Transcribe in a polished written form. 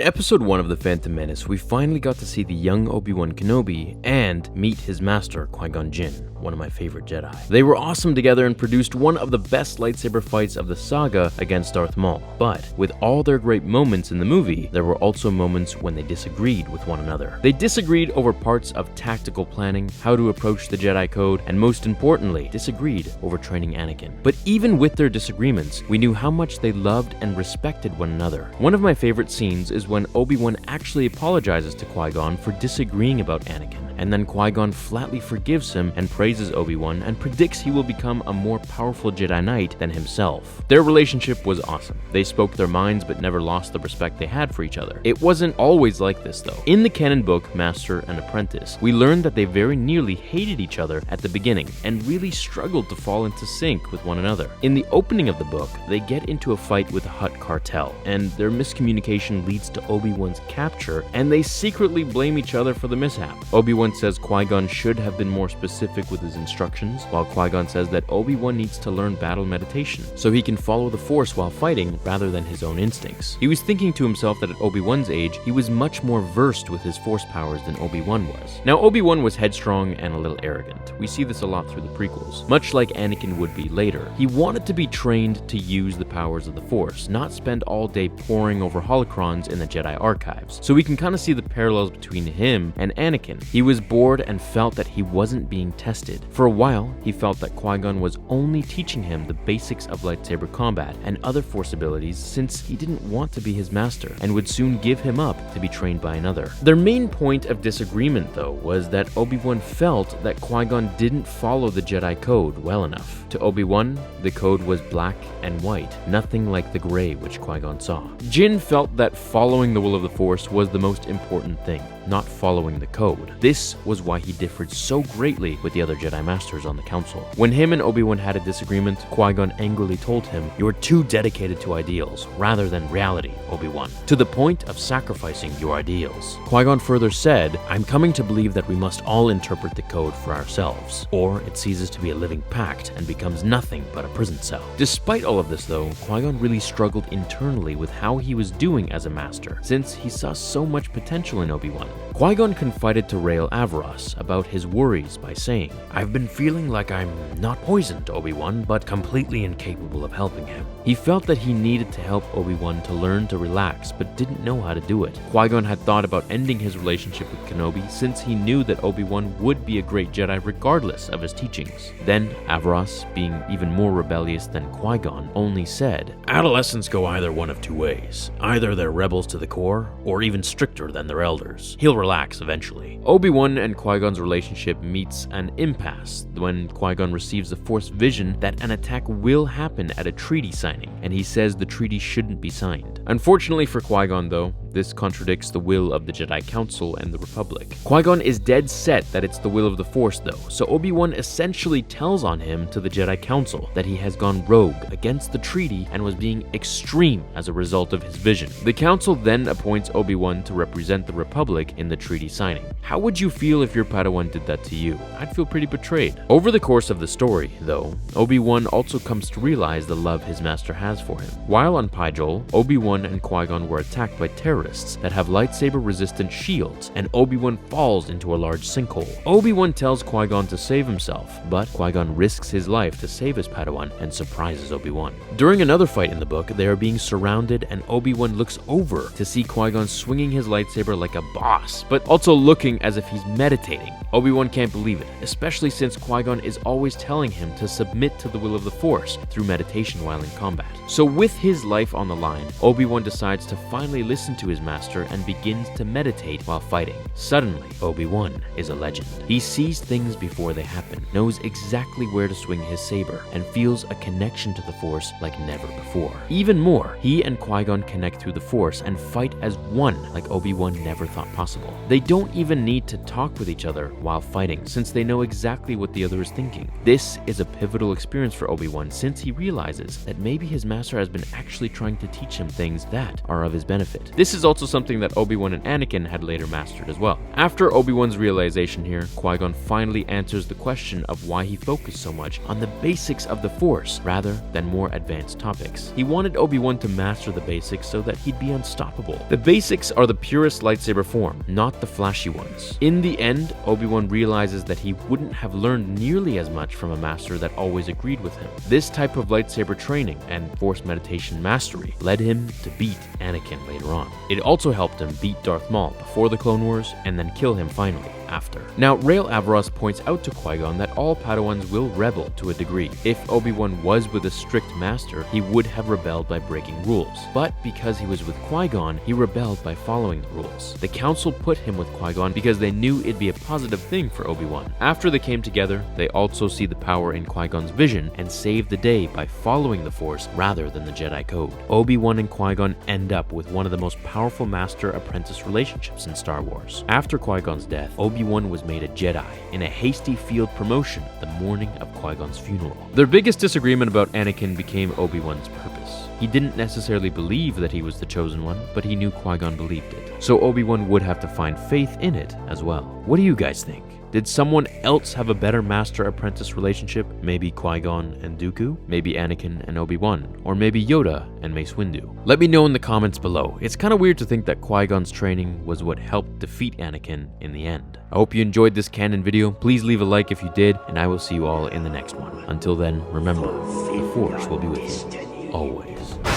Episode 1 of The Phantom Menace, we finally got to see the young Obi-Wan Kenobi and meet his master, Qui-Gon Jinn, one of my favorite Jedi. They were awesome together and produced one of the best lightsaber fights of the saga against Darth Maul. But with all their great moments in the movie, there were also moments when they disagreed with one another. They disagreed over parts of tactical planning, how to approach the Jedi Code, and most importantly, disagreed over training Anakin. But even with their disagreements, we knew how much they loved and respected one another. One of my favorite scenes is when Obi-Wan actually apologizes to Qui-Gon for disagreeing about Anakin, and then Qui-Gon flatly forgives him and praises Obi-Wan and predicts he will become a more powerful Jedi Knight than himself. Their relationship was awesome. They spoke their minds but never lost the respect they had for each other. It wasn't always like this though. In the canon book, Master and Apprentice, we learned that they very nearly hated each other at the beginning and really struggled to fall into sync with one another. In the opening of the book, they get into a fight with the Hutt cartel, and their miscommunication leads to Obi-Wan's capture, and they secretly blame each other for the mishap. Obi-Wan says Qui-Gon should have been more specific with his instructions, while Qui-Gon says that Obi-Wan needs to learn battle meditation so he can follow the Force while fighting rather than his own instincts. He was thinking to himself that at Obi-Wan's age, he was much more versed with his Force powers than Obi-Wan was. Now, Obi-Wan was headstrong and a little arrogant. We see this a lot through the prequels, much like Anakin would be later. He wanted to be trained to use the powers of the Force, not spend all day poring over holocrons in the Jedi archives. So we can kind of see the parallels between him and Anakin. He was bored and felt that he wasn't being tested. For a while, he felt that Qui-Gon was only teaching him the basics of lightsaber combat and other Force abilities since he didn't want to be his master and would soon give him up to be trained by another. Their main point of disagreement, though, was that Obi-Wan felt that Qui-Gon didn't follow the Jedi Code well enough. To Obi-Wan, the code was black and white, nothing like the gray which Qui-Gon saw. Jinn felt that following the will of the Force was the most important thing, not following the code. This was why he differed so greatly with the other Jedi Masters on the Council. When him and Obi-Wan had a disagreement, Qui-Gon angrily told him, "You are too dedicated to ideals rather than reality, Obi-Wan, to the point of sacrificing your ideals." Qui-Gon further said, "I'm coming to believe that we must all interpret the code for ourselves, or it ceases to be a living pact and becomes nothing but a prison cell." Despite all of this though, Qui-Gon really struggled internally with how he was doing as a master, since he saw so much potential in Obi-Wan. Qui-Gon confided to Rael Averross about his worries by saying, "I've been feeling like I'm not poisoned, Obi-Wan, but completely incapable of helping him." He felt that he needed to help Obi-Wan to learn to relax, but didn't know how to do it. Qui-Gon had thought about ending his relationship with Kenobi since he knew that Obi-Wan would be a great Jedi regardless of his teachings. Then Averross, being even more rebellious than Qui-Gon, only said, "Adolescents go either one of two ways. Either they're rebels to the core, or even stricter than their elders. He'll relax eventually." Obi-Wan and Qui-Gon's relationship meets an impasse when Qui-Gon receives the Force vision that an attack will happen at a treaty signing, and he says the treaty shouldn't be signed. Unfortunately for Qui-Gon though, this contradicts the will of the Jedi Council and the Republic. Qui-Gon is dead set that it's the will of the Force though, so Obi-Wan essentially tells on him to the Jedi Council that he has gone rogue against the treaty and was being extreme as a result of his vision. The Council then appoints Obi-Wan to represent the Republic in the treaty signing. How would you feel if your Padawan did that to you? I'd feel pretty betrayed. Over the course of the story, though, Obi-Wan also comes to realize the love his master has for him. While on Pyjol, Obi-Wan and Qui-Gon were attacked by terrorists that have lightsaber-resistant shields, and Obi-Wan falls into a large sinkhole. Obi-Wan tells Qui-Gon to save himself, but Qui-Gon risks his life to save his Padawan and surprises Obi-Wan. During another fight in the book, they are being surrounded and Obi-Wan looks over to see Qui-Gon swinging his lightsaber like a boss, but also looking as if he's meditating. Obi-Wan can't believe it, especially since Qui-Gon is always telling him to submit to the will of the Force through meditation while in combat. So with his life on the line, Obi-Wan decides to finally listen to his master and begins to meditate while fighting. Suddenly, Obi-Wan is a legend. He sees things before they happen, knows exactly where to swing his saber, and feels a connection to the Force like never before. Even more, he and Qui-Gon connect through the Force and fight as one like Obi-Wan never thought possible. They don't even need to talk with each other while fighting, since they know exactly what the other is thinking. This is a pivotal experience for Obi-Wan since he realizes that maybe his master has been actually trying to teach him things that are of his benefit. This is is also something that Obi-Wan and Anakin had later mastered as well. After Obi-Wan's realization here, Qui-Gon finally answers the question of why he focused so much on the basics of the Force rather than more advanced topics. He wanted Obi-Wan to master the basics so that he'd be unstoppable. The basics are the purest lightsaber form, not the flashy ones. In the end, Obi-Wan realizes that he wouldn't have learned nearly as much from a master that always agreed with him. This type of lightsaber training and Force meditation mastery led him to beat Anakin later on. It also helped him beat Darth Maul before the Clone Wars and then kill him finally after. Now, Rael Averross points out to Qui-Gon that all Padawans will rebel to a degree. If Obi-Wan was with a strict master, he would have rebelled by breaking rules. But because he was with Qui-Gon, he rebelled by following the rules. The Council put him with Qui-Gon because they knew it'd be a positive thing for Obi-Wan. After they came together, they also see the power in Qui-Gon's vision and save the day by following the Force rather than the Jedi Code. Obi-Wan and Qui-Gon end up with one of the most powerful master-apprentice relationships in Star Wars. After Qui-Gon's death, Obi-Wan was made a Jedi in a hasty field promotion the morning of Qui-Gon's funeral. Their biggest disagreement about Anakin became Obi-Wan's purpose. He didn't necessarily believe that he was the chosen one, but he knew Qui-Gon believed it. So Obi-Wan would have to find faith in it as well. What do you guys think? Did someone else have a better master-apprentice relationship? Maybe Qui-Gon and Dooku? Maybe Anakin and Obi-Wan? Or maybe Yoda and Mace Windu? Let me know in the comments below. It's kind of weird to think that Qui-Gon's training was what helped defeat Anakin in the end. I hope you enjoyed this canon video. Please leave a like if you did, and I will see you all in the next one. Until then, remember, the Force will be with you always.